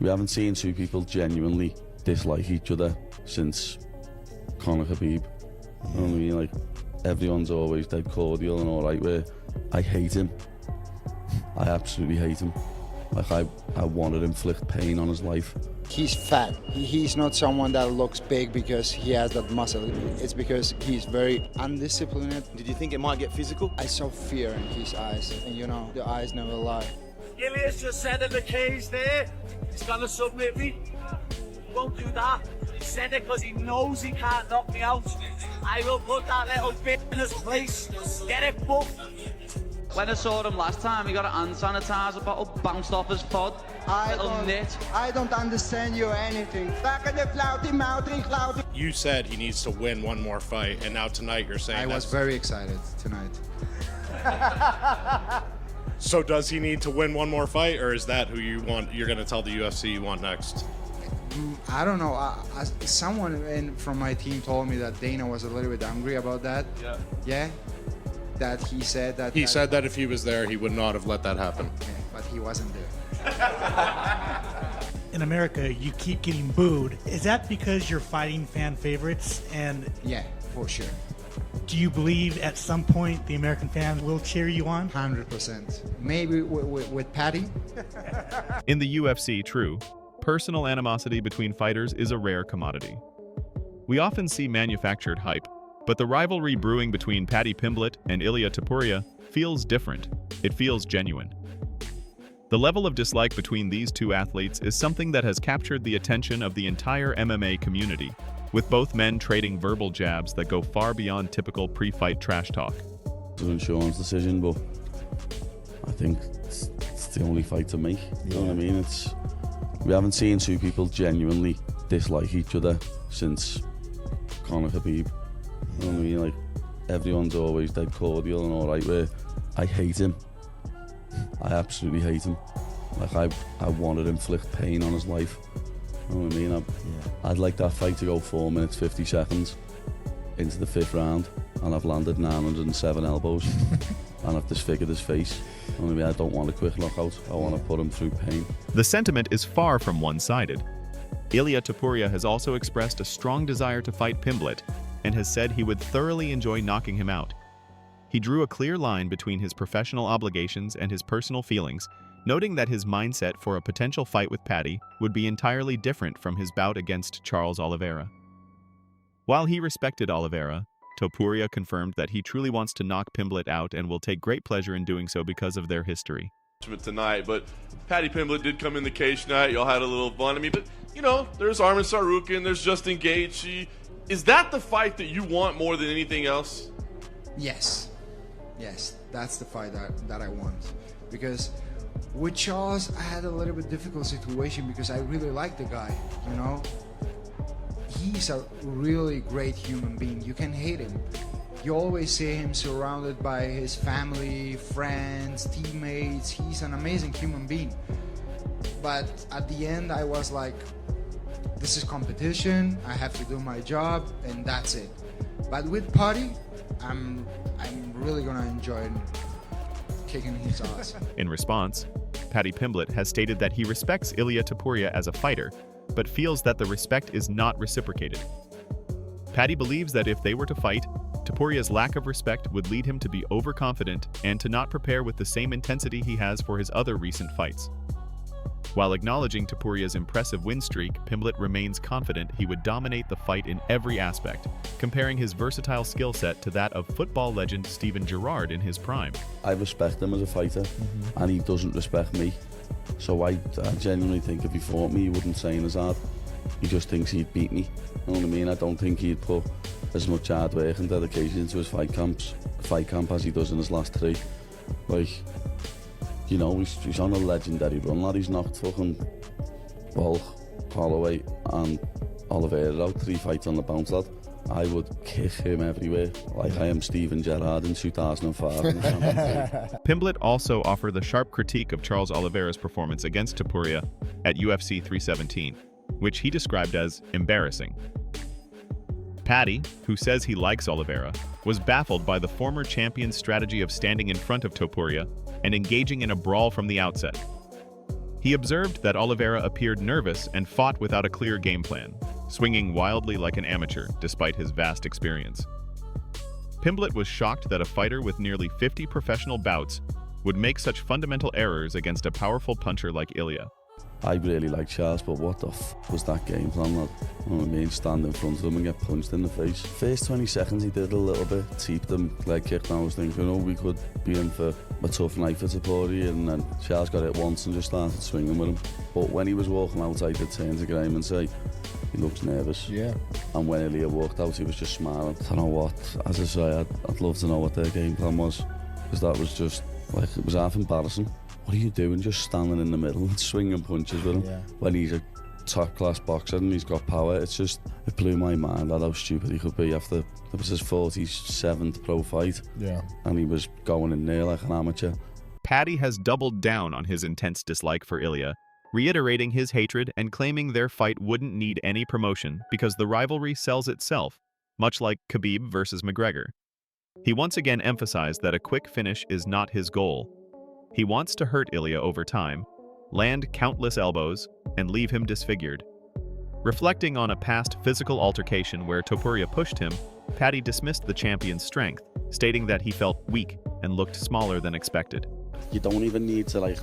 We haven't seen two people genuinely dislike each other since Conor Khabib. You know what I mean? Like, everyone's always dead cordial and all right, where I hate him. I absolutely hate him. Like, I want to inflict pain on his life. He's fat. He's not someone that looks big because he has that muscle. It's because he's very undisciplined. Did you think it might get physical? I saw fear in his eyes, and you know, the eyes never lie. Ilia's just said in the cage there, he's gonna submit me. He won't do that. He said it because he knows he can't knock me out. I will put that little bit in his place. Get it buffed. When I saw him last time, he got an hand sanitizer bottle bounced off his pod. I don't understand you anything. You said he needs to win one more fight, and now tonight you're saying I was very excited tonight. So does he need to win one more fight, or is that who you want? You're going to tell the UFC you want next? I don't know. Someone from my team told me that Dana was a little bit angry about that. Yeah. That he said that. He said that if he was there, he would not have let that happen. Yeah, but he wasn't there. In America, you keep getting booed. Is that because you're fighting fan favorites? And yeah, for sure. Do you believe at some point the American fans will cheer you on? 100%. Maybe with Paddy. In the UFC, true, personal animosity between fighters is a rare commodity. We often see manufactured hype, but the rivalry brewing between Paddy Pimblett and Ilia Topuria feels different. It feels genuine. The level of dislike between these two athletes is something that has captured the attention of the entire MMA community, with both men trading verbal jabs that go far beyond typical pre-fight trash talk. It's an Sean's decision, but I think it's the only fight to make. You know what I mean? We haven't seen two people genuinely dislike each other since Conor Khabib. You know what I mean? Like, everyone's always dead cordial and all right, where I hate him. I absolutely hate him. Like, I want to inflict pain on his life. You know what I mean? I'd like that fight to go 4 minutes 50 seconds into the 5th round, and I've landed 907 elbows and I've disfigured his face. You know what I mean? I don't want a quick knockout. I want to put him through pain. The sentiment is far from one-sided. Ilia Topuria has also expressed a strong desire to fight Pimblett and has said he would thoroughly enjoy knocking him out. He drew a clear line between his professional obligations and his personal feelings, noting that his mindset for a potential fight with Paddy would be entirely different from his bout against Charles Oliveira. While he respected Oliveira, Topuria confirmed that he truly wants to knock Pimblett out and will take great pleasure in doing so because of their history. Tonight, but Paddy Pimblett did come in the cage tonight. Y'all had a little fun. I mean, but you know, there's Arman Tsarukyan, there's Justin Gaethje. Is that the fight that you want more than anything else? Yes, that's the fight that I want. Because with Charles, I had a little bit difficult situation because I really like the guy, you know. He's a really great human being. You can hate him. You always see him surrounded by his family, friends, teammates. He's an amazing human being. But at the end, I was like, this is competition. I have to do my job, and that's it. But with Paddy, I'm really gonna enjoy kicking his ass. In response, Paddy Pimblett has stated that he respects Ilia Topuria as a fighter, but feels that the respect is not reciprocated. Paddy believes that if they were to fight, Topuria's lack of respect would lead him to be overconfident and to not prepare with the same intensity he has for his other recent fights. While acknowledging Topuria's impressive win streak, Pimblett remains confident he would dominate the fight in every aspect, comparing his versatile skill set to that of football legend Steven Gerrard in his prime. I respect him as a fighter, and he doesn't respect me. So I genuinely think if he fought me, he wouldn't train as hard. He just thinks he'd beat me. You know what I mean? I don't think he'd put as much hard work and dedication into his fight camp as he does in his last 3. Like, you know, he's on a legendary run, lad. He's knocked fucking Bulk, Holloway and Oliveira out 3 fights on the bounce, lad. I would kick him everywhere, like I am Steven Gerrard in 2005. Pimblett also offered the sharp critique of Charles Oliveira's performance against Topuria at UFC 317, which he described as embarrassing. Paddy, who says he likes Oliveira, was baffled by the former champion's strategy of standing in front of Topuria and engaging in a brawl from the outset. He observed that Oliveira appeared nervous and fought without a clear game plan, swinging wildly like an amateur despite his vast experience. Pimblett was shocked that a fighter with nearly 50 professional bouts would make such fundamental errors against a powerful puncher like Ilia. I really like Charles, but what the was that game plan? That, you know what I mean, stand in front of him and get punched in the face. First 20 seconds he did a little bit, teeped him, leg kicked, and I was thinking, oh, we could be in for a tough night for Topuria, and then Charles got it once and just started swinging with him. But when he was walking out, I did turn to Graham and say, he looks nervous. Yeah. And when Ilia walked out, he was just smiling. I don't know what, as I say, I'd love to know what their game plan was, because that was just, like, it was half embarrassing. What are you doing just standing in the middle and swinging punches with him when he's a top-class boxer and he's got power? It's just, it blew my mind at how stupid he could be after, it was his 47th pro fight. Yeah. And he was going in there like an amateur. Paddy has doubled down on his intense dislike for Ilia, reiterating his hatred and claiming their fight wouldn't need any promotion because the rivalry sells itself, much like Khabib versus McGregor. He once again emphasized that a quick finish is not his goal. He wants to hurt Ilia over time, land countless elbows, and leave him disfigured. Reflecting on a past physical altercation where Topuria pushed him, Paddy dismissed the champion's strength, stating that he felt weak and looked smaller than expected. You don't even need to, like,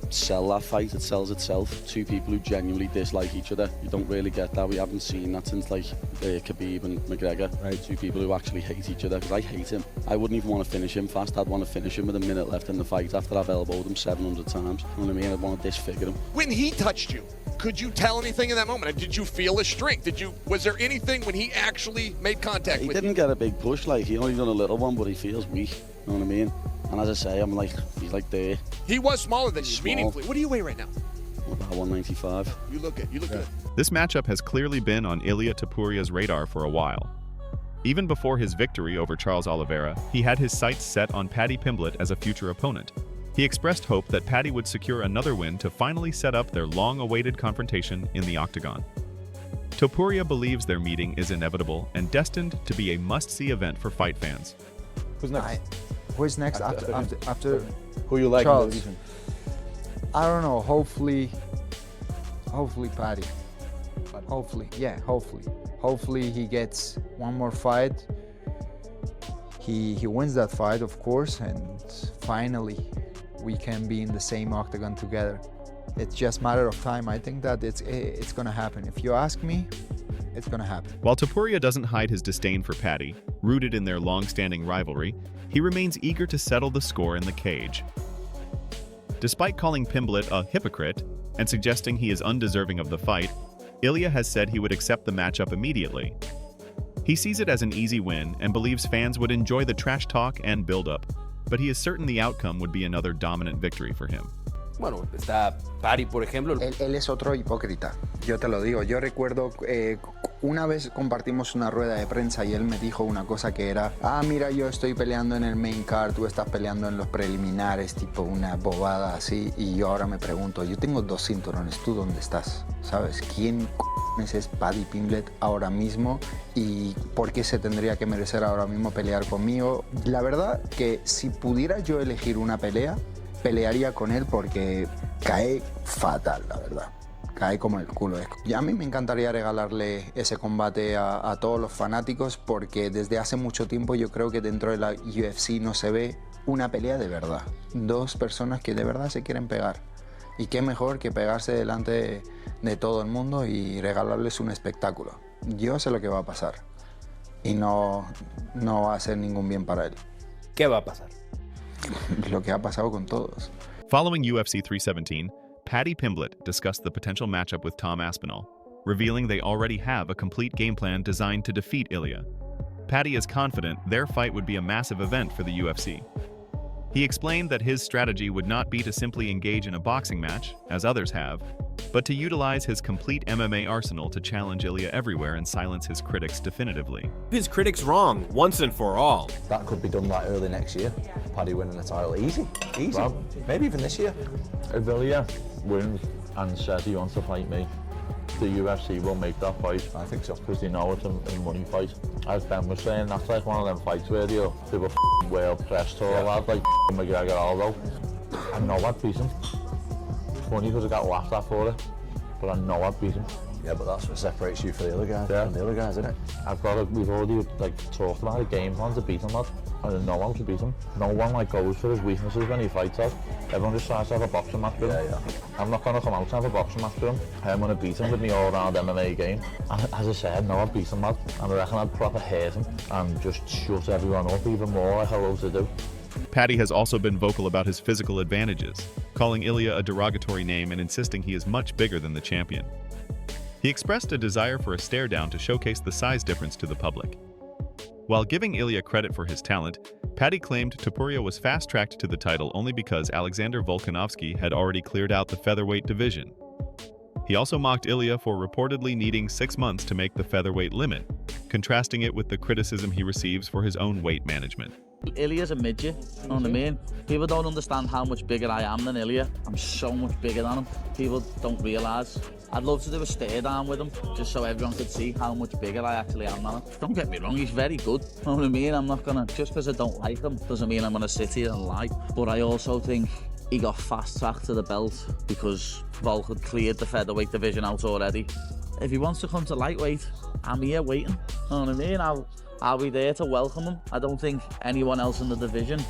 sell that fight, it sells itself. Two people who genuinely dislike each other. You don't really get that. We haven't seen that since, like, Khabib and McGregor. Right. Two people who actually hate each other, because I hate him. I wouldn't even want to finish him fast. I'd want to finish him with a minute left in the fight after I've elbowed him 700 times. You know what I mean? I'd want to disfigure him. When he touched you, could you tell anything in that moment? Did you feel his strength? Was there anything when he actually made contact with you? He didn't get a big push, like, he only done a little one, but he feels weak. You know what I mean? And as I say, I'm like, he's like there. He was smaller than you, meaningfully. What do you weigh right now? About 195. You look good. You look good. This matchup has clearly been on Ilia Topuria's radar for a while. Even before his victory over Charles Oliveira, he had his sights set on Paddy Pimblett as a future opponent. He expressed hope that Paddy would secure another win to finally set up their long-awaited confrontation in the octagon. Topuria believes their meeting is inevitable and destined to be a must-see event for fight fans. Who's next? Who's next after who you like? Charles? I don't know. Hopefully Paddy. Hopefully, yeah, hopefully. Hopefully he gets one more fight. He wins that fight, of course, and finally we can be in the same octagon together. It's just a matter of time. I think that it's gonna happen. If you ask me, it's gonna happen. While Topuria doesn't hide his disdain for Paddy, rooted in their long-standing rivalry, he remains eager to settle the score in the cage. Despite calling Pimblett a hypocrite and suggesting he is undeserving of the fight, Ilia has said he would accept the matchup immediately. He sees it as an easy win and believes fans would enjoy the trash talk and build-up, but he is certain the outcome would be another dominant victory for him. Bueno, está Paddy, por ejemplo. Él es otro hipócrita, yo te lo digo. Yo recuerdo una vez compartimos una rueda de prensa y él me dijo una cosa que era: mira, yo estoy peleando en el main card, tú estás peleando en los preliminares, tipo una bobada así. Y yo ahora me pregunto, yo tengo 2 cinturones, ¿tú dónde estás? ¿Sabes? ¿Quién es Paddy Pimblett ahora mismo? ¿Y por qué se tendría que merecer ahora mismo pelear conmigo? La verdad que si pudiera yo elegir una pelea, pelearía con él porque cae fatal, la verdad. Cae como el culo. Y a mí me encantaría regalarle ese combate a todos los fanáticos, porque desde hace mucho tiempo yo creo que dentro de la UFC no se ve una pelea de verdad. 2 personas que de verdad se quieren pegar. Y qué mejor que pegarse delante de todo el mundo y regalarles un espectáculo. Yo sé lo que va a pasar. Y no va a ser ningún bien para él. ¿Qué va a pasar? Lo que ha pasado con todos. Following UFC 317, Paddy Pimblett discussed the potential matchup with Tom Aspinall, revealing they already have a complete game plan designed to defeat Ilia. Paddy is confident their fight would be a massive event for the UFC. He explained that his strategy would not be to simply engage in a boxing match, as others have, but to utilize his complete MMA arsenal to challenge Ilia everywhere and silence his critics definitively. His critics wrong, once and for all. That could be done like early next year. Paddy winning the title, easy. Well, maybe even this year. If Ilia wins and says he wants to fight me, the UFC will make that fight. I think so. Because they know it's a money fight. As Ben was saying, that's like one of them fights where they'll do a world press tour, lads like McGregor, although I know I'd beat him. funny because I got laughed at for it, but I know I'd beat him. Yeah, but that's what separates you from the other guys. Yeah. From the other guys, isn't it? We've already talked about a game plan to beat him, lad. I know how to beat him. No one goes for his weaknesses when he fights us. Everyone just tries to have a boxing match with him. I'm not going to come out and have a boxing match with him. I'm going to beat him with my all-round MMA game. And as I said, no, I'd beat him, lad. And I reckon I'd proper hurt him and just shut everyone up even more like I love to do. Paddy has also been vocal about his physical advantages, calling Ilia a derogatory name and insisting he is much bigger than the champion. He expressed a desire for a stare-down to showcase the size difference to the public. While giving Ilia credit for his talent, Paddy claimed Topuria was fast-tracked to the title only because Alexander Volkanovski had already cleared out the featherweight division. He also mocked Ilia for reportedly needing 6 months to make the featherweight limit, contrasting it with the criticism he receives for his own weight management. Ilia's a midget, you know what I mean? People don't understand how much bigger I am than Ilia. I'm so much bigger than him. People don't realise. I'd love to do a stare down with him, just so everyone could see how much bigger I actually am than him. Don't get me wrong, he's very good, you know what I mean? I'm not gonna, just because I don't like him, doesn't mean I'm gonna sit here and lie. But I also think he got fast-tracked to the belt because Volk had cleared the featherweight division out already. If he wants to come to lightweight, I'm here waiting, you know what I mean? I'll be there to welcome him. I don't think anyone else in the division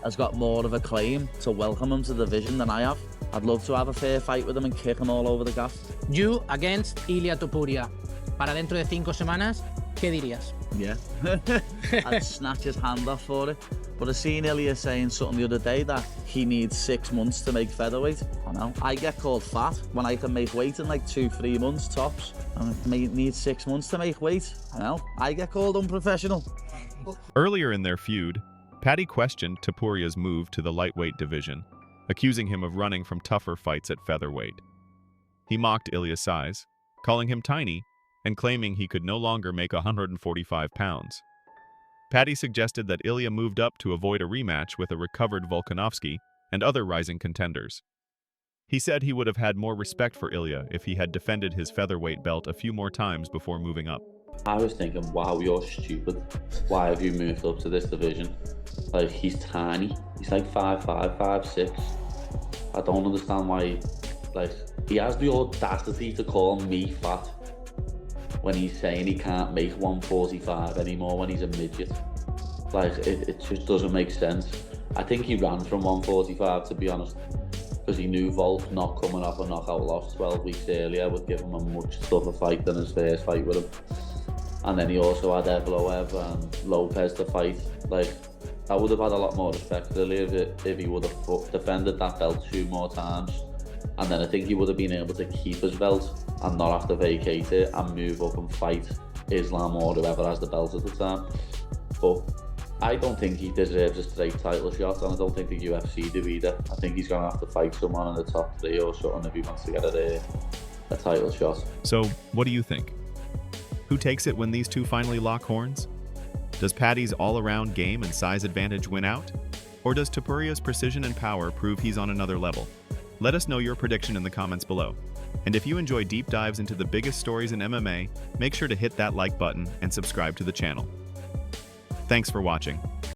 has got more of a claim to welcome him to the division than I have. I'd love to have a fair fight with him and kick him all over the gaff. You against Ilia Topuria. Para dentro de 5 semanas, ¿qué dirías? Yeah. I'd snatch his hand off for it. But I seen Ilia saying something the other day that he needs 6 months to make featherweight. I know. I get called fat when I can make weight in like 2-3 months tops. And I need 6 months to make weight. I know. I get called unprofessional. Earlier in their feud, Paddy questioned Topuria's move to the lightweight division, accusing him of running from tougher fights at featherweight. He mocked Ilia's size, calling him tiny, and claiming he could no longer make 145 pounds. Paddy suggested that Ilia moved up to avoid a rematch with a recovered Volkanovski and other rising contenders. He said he would have had more respect for Ilia if he had defended his featherweight belt a few more times before moving up. I was thinking, wow, you're stupid. Why have you moved up to this division? Like, he's tiny. He's like 5'5", 5'6". I don't understand why, like, he has the audacity to call me fat when he's saying he can't make 145 anymore when he's a midget. Like, it just doesn't make sense. I think he ran from 145, to be honest, because he knew Volk not coming off a knockout loss 12 weeks earlier would give him a much tougher fight than his first fight with him. And then he also had Evloev and Lopez to fight. Like, I would have had a lot more respect for Ilia if he would have defended that belt 2 more times. And then I think he would have been able to keep his belt and not have to vacate it and move up and fight Islam or whoever has the belt at the time. But I don't think he deserves a straight title shot, and I don't think the UFC do either. I think he's going to have to fight someone in the top 3 or something if he wants to get a title shot. So, what do you think? Who takes it when these two finally lock horns? Does Paddy's all-around game and size advantage win out? Or does Topuria's precision and power prove he's on another level? Let us know your prediction in the comments below. And if you enjoy deep dives into the biggest stories in MMA, make sure to hit that like button and subscribe to the channel. Thanks for watching.